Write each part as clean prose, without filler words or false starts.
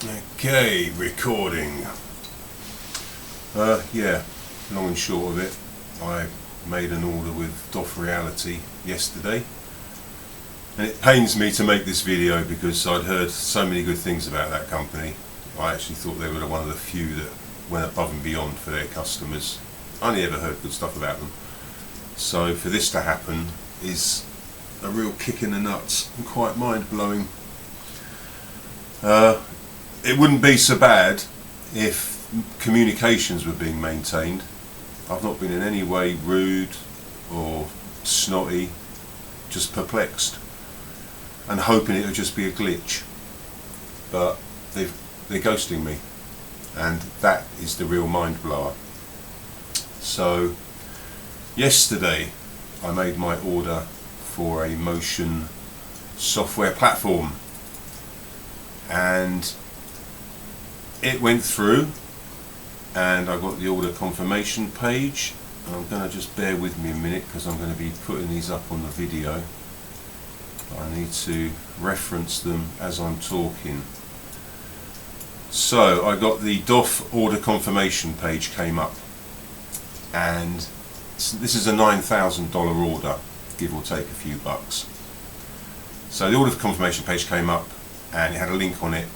Okay, recording. Yeah, long and short of it, I made an order with DOF Reality yesterday, and it pains me to make this video because I'd heard so many good things about that company. I actually thought they were one of the few that went above and beyond for their customers. I only ever heard good stuff about them. So for this to happen is a real kick in the nuts and quite mind-blowing. It wouldn't be so bad if communications were being maintained. I've not been in any way rude or snotty, just perplexed and hoping it would just be a glitch. But they're ghosting me, and that is the real mind blower. So yesterday I made my order for a motion software platform, and it went through and I got the order confirmation page. I'm going to just bear with me a minute because I'm going to be putting these up on the video. I need to reference them as I'm talking. So I got the DOF order confirmation page came up, and this is a $9,000 order, give or take a few bucks. So the order confirmation page came up and it had a link on it,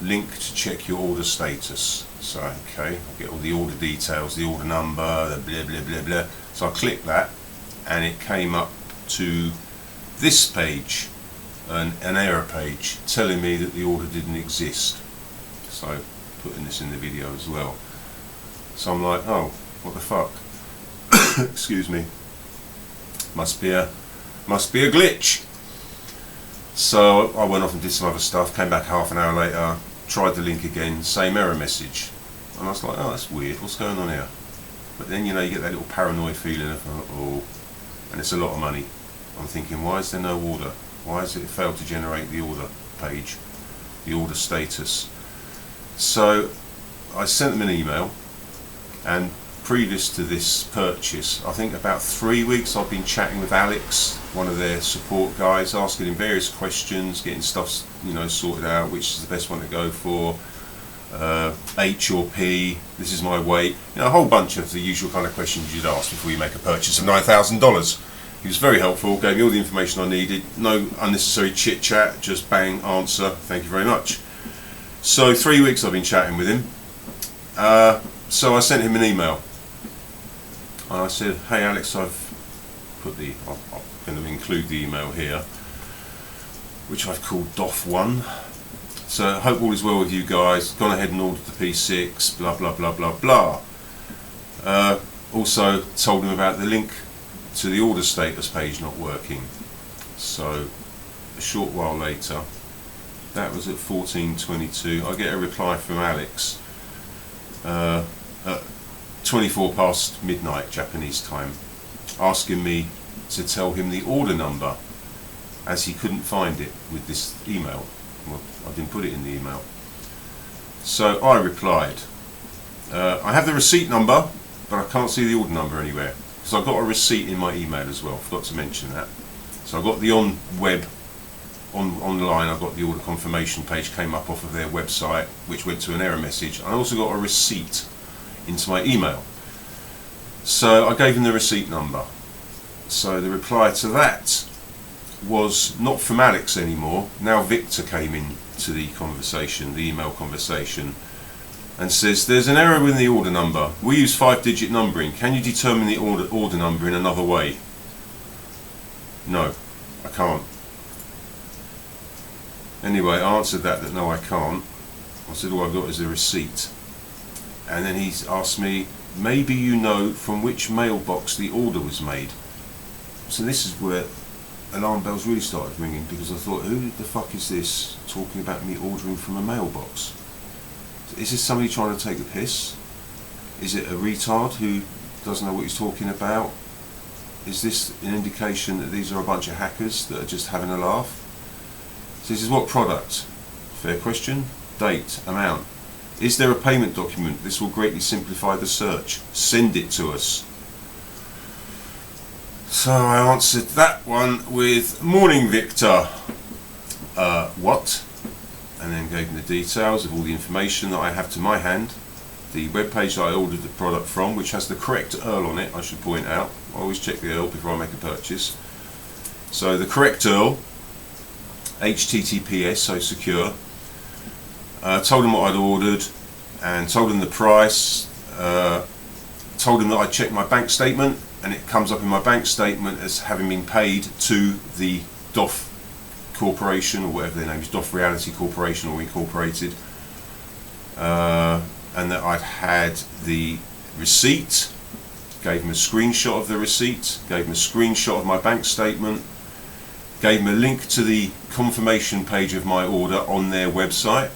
link to check your order status. So okay, I get all the order details, the order number, the blah blah blah blah. So I clicked that and it came up to this page, an error page telling me that the order didn't exist. So putting this in the video as well. So I'm like, oh, what the fuck? Excuse me. Must be a glitch. So I went off and did some other stuff, came back half an hour later, tried the link again, same error message. And I was like, oh, that's weird, what's going on here? But then, you know, you get that little paranoid feeling of, oh, and it's a lot of money. I'm thinking, why is there no order? Why has it failed to generate the order page, the order status? So I sent them an email, and previous to this purchase, I think about 3 weeks I've been chatting with Alex, one of their support guys, asking him various questions, getting stuff, you know, sorted out, which is the best one to go for, H or P, this is my weight, you know, a whole bunch of the usual kind of questions you'd ask before you make a purchase of $9,000. He was very helpful, gave me all the information I needed, no unnecessary chit chat, just bang, answer, thank you very much. So 3 weeks I've been chatting with him. So I sent him an email. And I said, hey Alex, I'm going to include the email here, which I've called DOF1. So I hope all is well with you guys. Gone ahead and ordered the P6, blah blah blah blah blah. Also told him about the link to the order status page not working. So a short while later, that was at 14:22, I get a reply from Alex at 24 past midnight Japanese time, asking me to tell him the order number, as he couldn't find it with this email. Well, I didn't put it in the email. So I replied, I have the receipt number, but I can't see the order number anywhere, because I got a receipt in my email as well, forgot to mention that. So I got the online, I got the order confirmation page came up off of their website, which went to an error message. I also got a receipt into my email. So I gave him the receipt number. So the reply to that was not from Alex anymore. Now Victor came in to the conversation, the email conversation, and says, there's an error with the order number. We use 5-digit numbering. Can you determine the order number in another way? No, I can't. Anyway, I answered that no I can't. I said all I've got is a receipt. And then he's asked me, maybe you know from which mailbox the order was made. So this is where alarm bells really started ringing, because I thought, who the fuck is this talking about me ordering from a mailbox? Is this somebody trying to take the piss? Is it a retard who doesn't know what he's talking about? Is this an indication that these are a bunch of hackers that are just having a laugh? So this is what product? Fair question. Date, amount. Is there a payment document? This will greatly simplify the search. Send it to us. So I answered that one with, morning Victor. What? and then gave him the details of all the information that I have to my hand. The web page that I ordered the product from, which has the correct URL on it, I should point out. I always check the URL before I make a purchase. So the correct URL, HTTPS, so secure. Told him what I'd ordered and told him the price. Told him that I checked my bank statement, and it comes up in my bank statement as having been paid to the DOF Corporation, or whatever their name is, DOF Reality Corporation or Incorporated, and that I'd had the receipt. Gave him a screenshot of the receipt, gave him a screenshot of my bank statement, gave him a link to the confirmation page of my order on their website,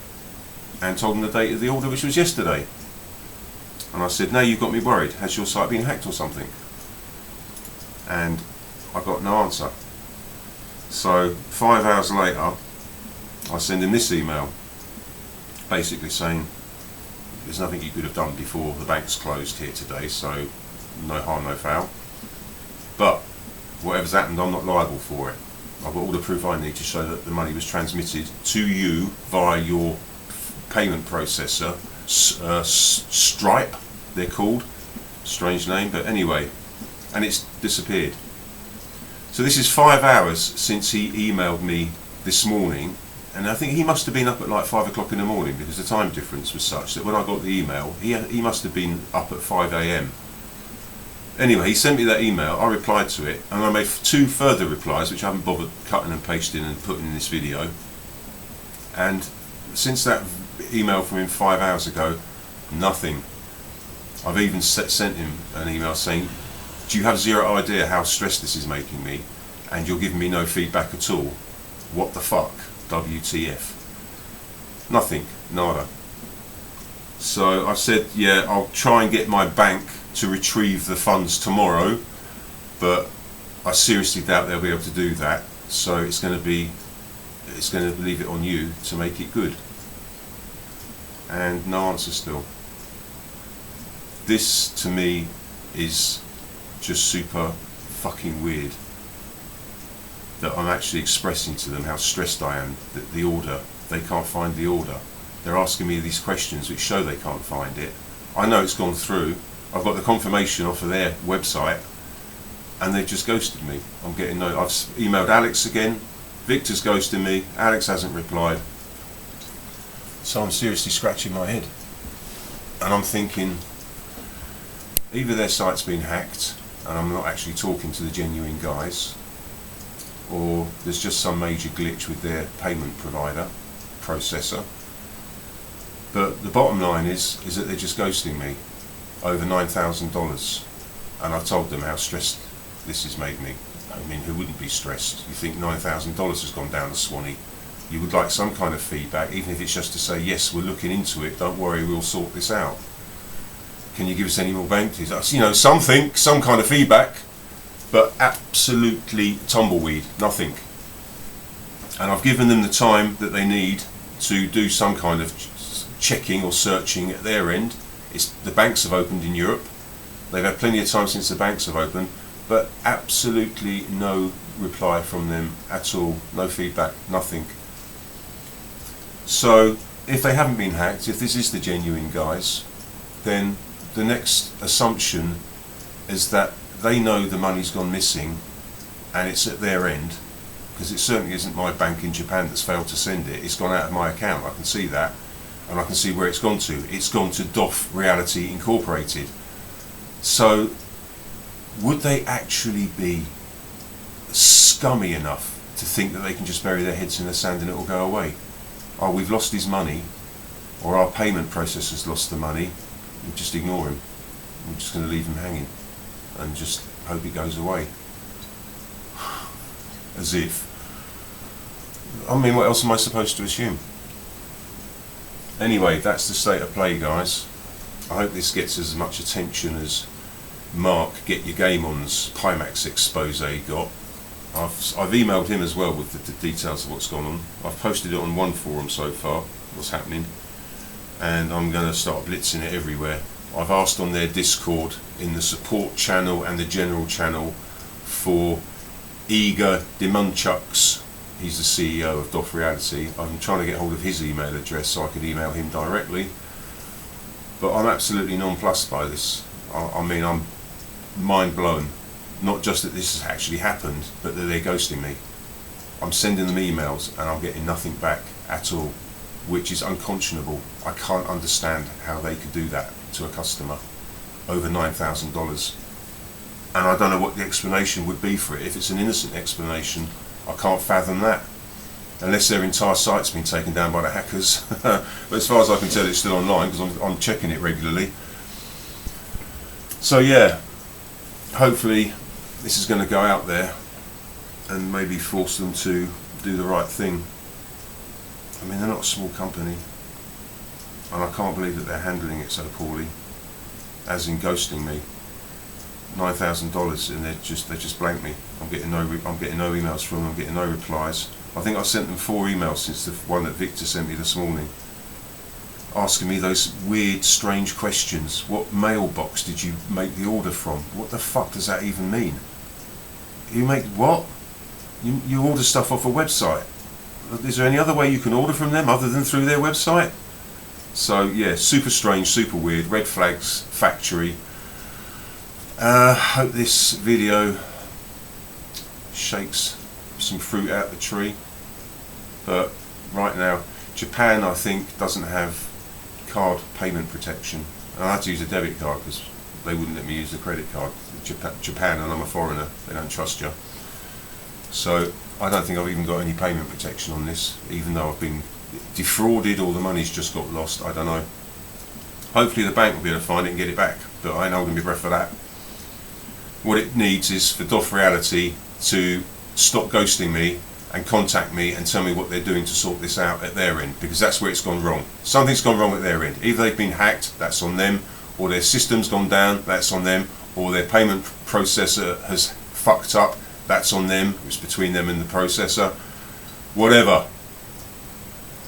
and told him the date of the order, which was yesterday. And I said, now you've got me worried, has your site been hacked or something? And I got no answer. So 5 hours later, I send him this email, basically saying, there's nothing you could have done before the bank's closed here today, so no harm, no foul. But whatever's happened, I'm not liable for it. I've got all the proof I need to show that the money was transmitted to you via your payment processor, Stripe, they're called. Strange name, but anyway, and it's disappeared. So this is 5 hours since he emailed me this morning, and I think he must have been up at like 5 o'clock in the morning, because the time difference was such that when I got the email, he must have been up at 5 AM. Anyway, he sent me that email, I replied to it, and I made 2 further replies, which I haven't bothered cutting and pasting and putting in this video. And since that email from him 5 hours ago, nothing. I've even sent him an email saying, do you have zero idea how stressed this is making me, and you're giving me no feedback at all? What the fuck? WTF? Nothing, nada. So I said, yeah, I'll try and get my bank to retrieve the funds tomorrow, but I seriously doubt they'll be able to do that, so it's going to leave it on you to make it good. And no answer still. This to me is just super fucking weird, that I'm actually expressing to them how stressed I am that the order, they can't find the order. They're asking me these questions which show they can't find it. I know it's gone through. I've got the confirmation off of their website, and they've just ghosted me. I'm getting no. I've emailed Alex again. Victor's ghosting me. Alex hasn't replied. So I'm seriously scratching my head, and I'm thinking, either their site's been hacked and I'm not actually talking to the genuine guys, or there's just some major glitch with their payment provider, processor. But the bottom line is that they're just ghosting me over $9,000, and I've told them how stressed this has made me. I mean, who wouldn't be stressed? You think $9,000 has gone down the Swanee. You would like some kind of feedback, even if it's just to say, yes, we're looking into it, don't worry, we'll sort this out. Can you give us any more bank details? You know, something, some kind of feedback, but absolutely tumbleweed, nothing. And I've given them the time that they need to do some kind of checking or searching at their end. The banks have opened in Europe. They've had plenty of time since the banks have opened, but absolutely no reply from them at all, no feedback, nothing. So if they haven't been hacked, if this is the genuine guys, then the next assumption is that they know the money's gone missing and it's at their end, because it certainly isn't my bank in Japan that's failed to send it. It's gone out of my account, I can see that, and I can see where it's gone to. It's gone to DOF Reality Incorporated. So would they actually be scummy enough to think that they can just bury their heads in the sand and it will go away? Oh, we've lost his money, or our payment processor's lost the money, we'll just ignore him. We're just going to leave him hanging and just hope he goes away. As if. I mean, what else am I supposed to assume? Anyway, that's the state of play, guys. I hope this gets as much attention as Mark Get Your Game On's Pimax expose got. I've emailed him as well with the details of what's gone on. I've posted it on one forum so far, what's happening, and I'm going to start blitzing it everywhere. I've asked on their Discord, in the support channel and the general channel, for eager demunchucks He's the CEO of DOF Reality. I'm trying to get hold of his email address so I could email him directly. But I'm absolutely nonplussed by this. I mean, I'm mind blown. Not just that this has actually happened, but that they're ghosting me. I'm sending them emails and I'm getting nothing back at all, which is unconscionable. I can't understand how they could do that to a customer over $9,000. And I don't know what the explanation would be for it. If it's an innocent explanation, I can't fathom that. Unless their entire site's been taken down by the hackers. But as far as I can tell, it's still online because I'm checking it regularly. So yeah, hopefully this is going to go out there and maybe force them to do the right thing. I mean, they're not a small company, and I can't believe that they're handling it so poorly, as in ghosting me. $9,000, and they just blank me. I'm getting no emails from them. I'm getting no replies. I think I sent them 4 emails since the one that Victor sent me this morning, asking me those weird, strange questions. What mailbox did you make the order from? What the fuck does that even mean? You make what? You order stuff off a website. Is there any other way you can order from them other than through their website? So yeah, super strange, super weird. Red flags factory. Hope this video shakes some fruit out the tree. But right now, Japan, I think, doesn't have card payment protection. And I had to use a debit card because they wouldn't let me use the credit card. Japan, and I'm a foreigner, they don't trust you. So I don't think I've even got any payment protection on this, even though I've been defrauded or the money's just got lost. I don't know. Hopefully the bank will be able to find it and get it back, but I ain't holding my breath for that. What it needs is for DOF Reality to stop ghosting me and contact me and tell me what they're doing to sort this out at their end, because that's where it's gone wrong. Something's gone wrong at their end. Either they've been hacked, that's on them, or their system's gone down, that's on them, or their payment processor has fucked up, that's on them. It's between them and the processor. Whatever.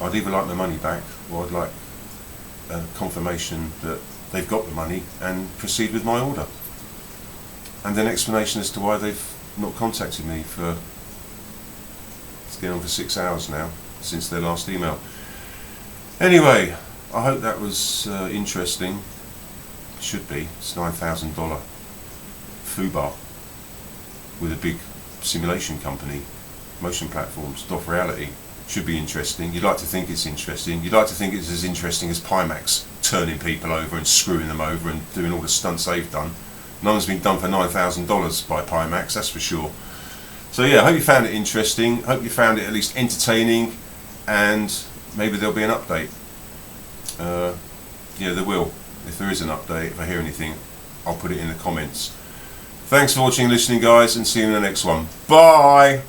I'd either like my money back, or I'd like a confirmation that they've got the money and proceed with my order. And an explanation as to why they've not contacted me for, it's getting on for 6 hours now, since their last email. Anyway, I hope that was interesting. It should be. It's $9,000 FUBAR with a big simulation company, motion platforms, DOF Reality. Should be interesting. You'd like to think it's interesting. You'd like to think it's as interesting as Pimax turning people over and screwing them over and doing all the stunts they've done. None has been done for $9,000 by Pimax, that's for sure. So yeah, I hope you found it interesting. Hope you found it at least entertaining, and maybe there'll be an update. Yeah, there will. If there is an update, if I hear anything, I'll put it in the comments. Thanks for watching and listening, guys, and see you in the next one. Bye!